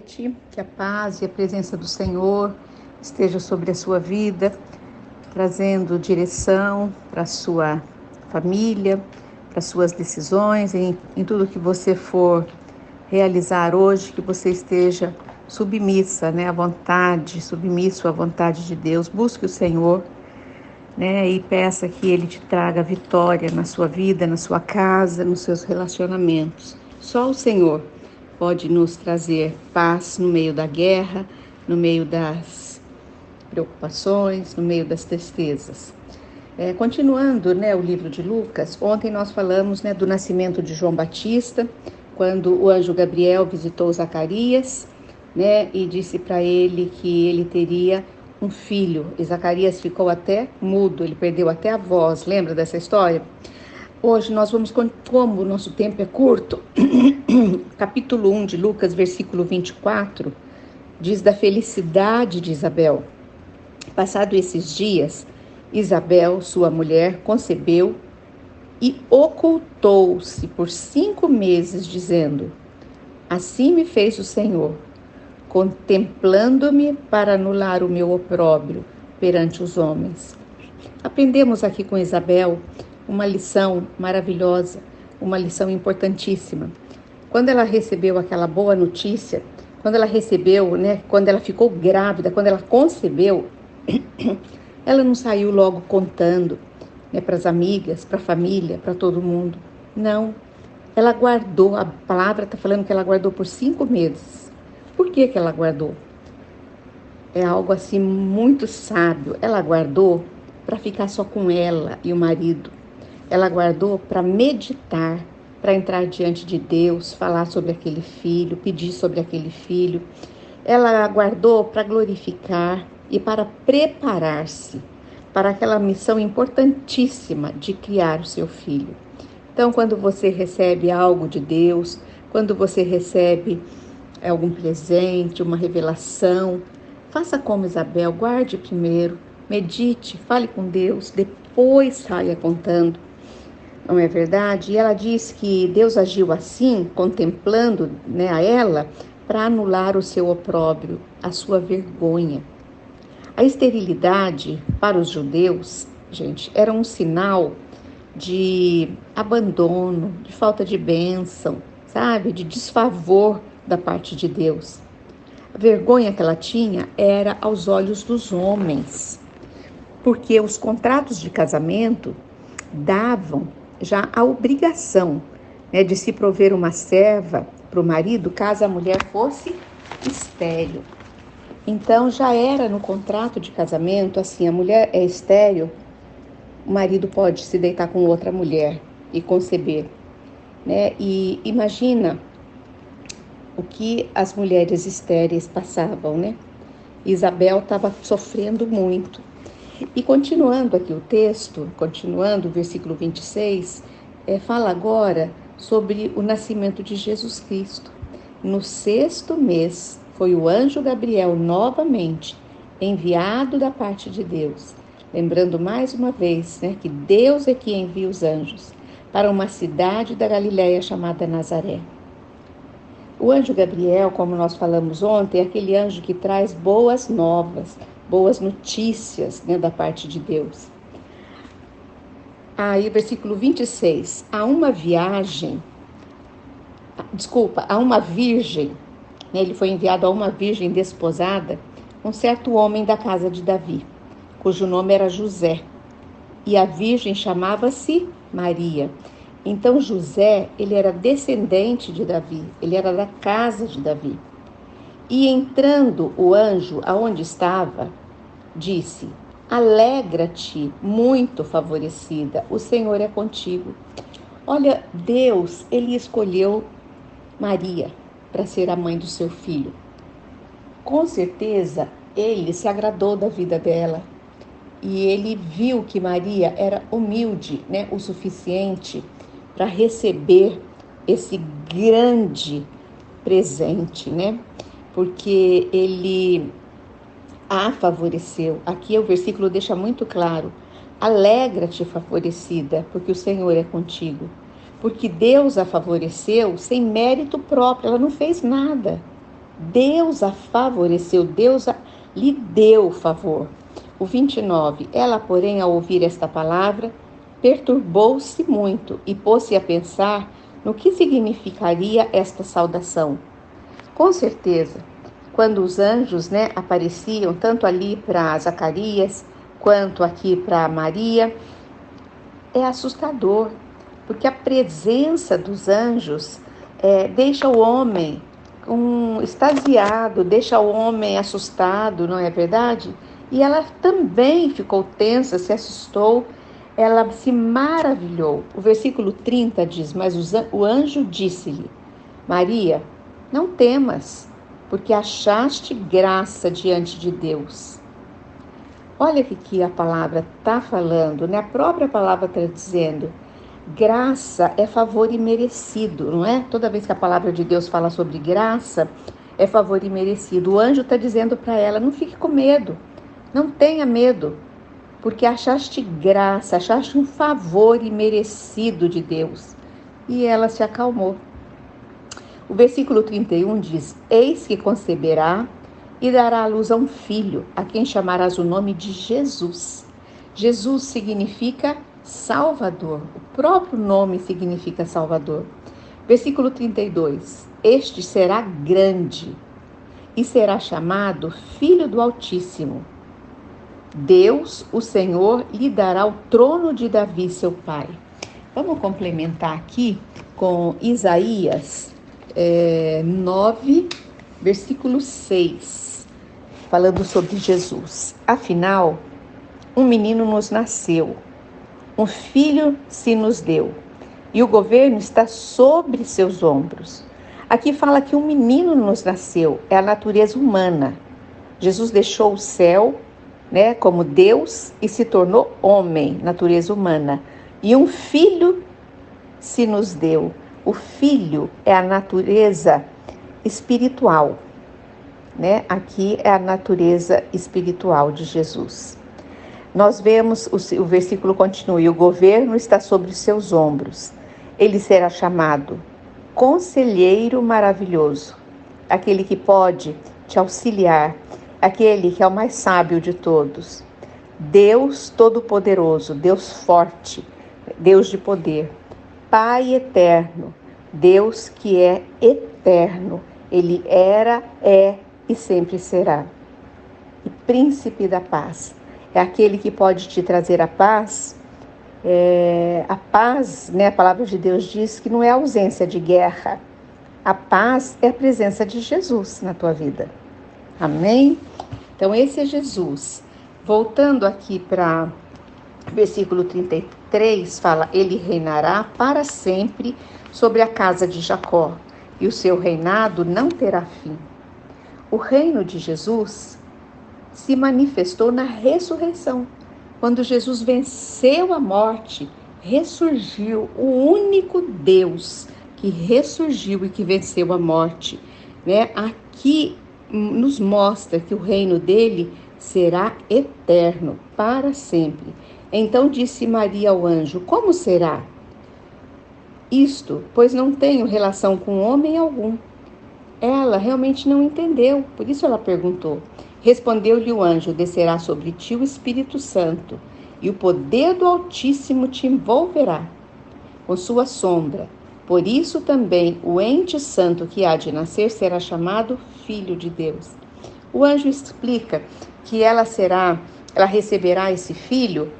noite, que a paz e a presença do Senhor esteja sobre a sua vida, trazendo direção para a sua família, para as suas decisões, em tudo que você for realizar hoje, que você esteja submissa, à vontade, submisso à vontade de Deus. Busque o Senhor, e peça que Ele te traga vitória na sua vida, na sua casa, nos seus relacionamentos. Só o Senhor pode nos trazer paz no meio da guerra, no meio das preocupações, no meio das tristezas. Continuando, o livro de Lucas, ontem nós falamos, do nascimento de João Batista, quando o anjo Gabriel visitou Zacarias, e disse para ele que ele teria um filho. E Zacarias ficou até mudo, ele perdeu até a voz. Lembra dessa história? Hoje nós vamos, como o nosso tempo é curto, capítulo 1 de Lucas, versículo 24, diz da felicidade de Isabel. Passado esses dias, Isabel, sua mulher, concebeu e ocultou-se por 5 meses, dizendo: assim me fez o Senhor, contemplando-me para anular o meu opróbrio perante os homens. Aprendemos aqui com Isabel uma lição maravilhosa, uma lição importantíssima. Quando ela recebeu aquela boa notícia, quando ela recebeu, quando ela ficou grávida, quando ela concebeu, ela não saiu logo contando, para as amigas, para a família, para todo mundo. Não, ela guardou, a palavra está falando que ela guardou por 5 meses. Por que ela guardou? É algo assim muito sábio. Ela guardou para ficar só com ela e o marido. Ela guardou para meditar, para entrar diante de Deus, falar sobre aquele filho, pedir sobre aquele filho. Ela guardou para glorificar e para preparar-se para aquela missão importantíssima de criar o seu filho. Então, quando você recebe algo de Deus, quando você recebe algum presente, uma revelação, faça como Isabel, guarde primeiro, medite, fale com Deus, depois saia contando. Não é verdade? E ela diz que Deus agiu assim, contemplando, a ela, para anular o seu opróbrio, a sua vergonha. A esterilidade para os judeus, gente, era um sinal de abandono, de falta de bênção, sabe? De desfavor da parte de Deus. A vergonha que ela tinha era aos olhos dos homens, porque os contratos de casamento davam já a obrigação, de se prover uma serva para o marido caso a mulher fosse estéril. Então já era no contrato de casamento assim: a mulher é estéril, o marido pode se deitar com outra mulher e conceber, E imagina o que as mulheres estéreis passavam, Isabel estava sofrendo muito. E continuando aqui o texto, continuando o versículo 26, fala agora sobre o nascimento de Jesus Cristo. No 6º mês, foi o anjo Gabriel novamente enviado da parte de Deus. Lembrando mais uma vez, que Deus é que envia os anjos para uma cidade da Galileia chamada Nazaré. O anjo Gabriel, como nós falamos ontem, é aquele anjo que traz boas novas, boas notícias, da parte de Deus. Aí, versículo 26, há uma virgem, ele foi enviado a uma virgem desposada, um certo homem da casa de Davi, cujo nome era José, e a virgem chamava-se Maria. Então José, ele era descendente de Davi, ele era da casa de Davi. E entrando o anjo aonde estava, disse: alegra-te, muito favorecida, o Senhor é contigo. Olha, Deus, ele escolheu Maria para ser a mãe do seu filho. Com certeza, ele se agradou da vida dela. E ele viu que Maria era humilde, o suficiente para receber esse grande presente, Porque ele a favoreceu. Aqui o versículo deixa muito claro: alegra-te, favorecida, porque o Senhor é contigo. Porque Deus a favoreceu sem mérito próprio, ela não fez nada. Deus a favoreceu, lhe deu favor. O 29, ela, porém, ao ouvir esta palavra, perturbou-se muito e pôs-se a pensar no que significaria esta saudação. Com certeza, quando os anjos, apareciam, tanto ali para Zacarias, quanto aqui para Maria, é assustador, porque a presença dos anjos deixa o homem extasiado, deixa o homem assustado, não é verdade? E ela também ficou tensa, se assustou, ela se maravilhou. O versículo 30 diz, mas o anjo disse-lhe, Maria, não temas, porque achaste graça diante de Deus. Olha o que a palavra está falando, A própria palavra está dizendo, graça é favor imerecido, não é? Toda vez que a palavra de Deus fala sobre graça, é favor imerecido. O anjo está dizendo para ela, não fique com medo, não tenha medo, porque achaste graça, achaste um favor imerecido de Deus. E ela se acalmou. O versículo 31 diz, eis que conceberá e dará à luz a um filho, a quem chamarás o nome de Jesus. Jesus significa Salvador, o próprio nome significa Salvador. Versículo 32, este será grande e será chamado Filho do Altíssimo. Deus, o Senhor, lhe dará o trono de Davi, seu pai. Vamos complementar aqui com Isaías 9, versículo 6, falando sobre Jesus. Afinal, um menino nos nasceu, um filho se nos deu, e o governo está sobre seus ombros. Aqui fala que um menino nos nasceu, é a natureza humana. Jesus deixou o céu, como Deus e se tornou homem, natureza humana. E um filho se nos deu. O filho é a natureza espiritual, Aqui é a natureza espiritual de Jesus. Nós vemos, o versículo continua, e o governo está sobre os seus ombros. Ele será chamado Conselheiro Maravilhoso, aquele que pode te auxiliar, aquele que é o mais sábio de todos. Deus Todo-Poderoso, Deus forte, Deus de poder. Pai eterno, Deus que é eterno. Ele era, é e sempre será. E Príncipe da Paz. É aquele que pode te trazer a paz. A paz, a palavra de Deus diz que não é ausência de guerra. A paz é a presença de Jesus na tua vida. Amém? Então esse é Jesus. Voltando aqui para versículo 33, fala, ele reinará para sempre sobre a casa de Jacó, e o seu reinado não terá fim. O reino de Jesus se manifestou na ressurreição. Quando Jesus venceu a morte, ressurgiu o único Deus que ressurgiu e que venceu a morte. Aqui nos mostra que o reino dele será eterno, para sempre. Então disse Maria ao anjo, como será isto? Pois não tenho relação com homem algum. Ela realmente não entendeu, por isso ela perguntou. Respondeu-lhe o anjo, descerá sobre ti o Espírito Santo, e o poder do Altíssimo te envolverá com sua sombra. Por isso também o ente santo que há de nascer será chamado Filho de Deus. O anjo explica que ela receberá esse filho,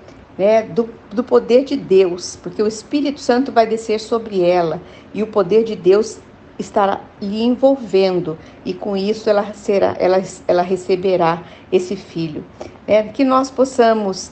do poder de Deus, porque o Espírito Santo vai descer sobre ela e o poder de Deus estará lhe envolvendo, e com isso ela receberá esse filho. Que nós possamos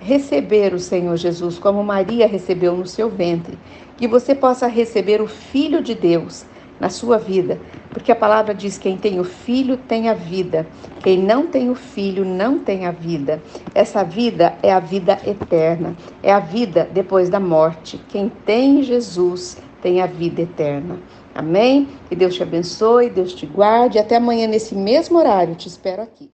receber o Senhor Jesus como Maria recebeu no seu ventre, que você possa receber o Filho de Deus na sua vida, porque a palavra diz, quem tem o Filho tem a vida, quem não tem o Filho não tem a vida. Essa vida é a vida eterna, é a vida depois da morte. Quem tem Jesus tem a vida eterna. Amém? Que Deus te abençoe, Deus te guarde. Até amanhã nesse mesmo horário, te espero aqui.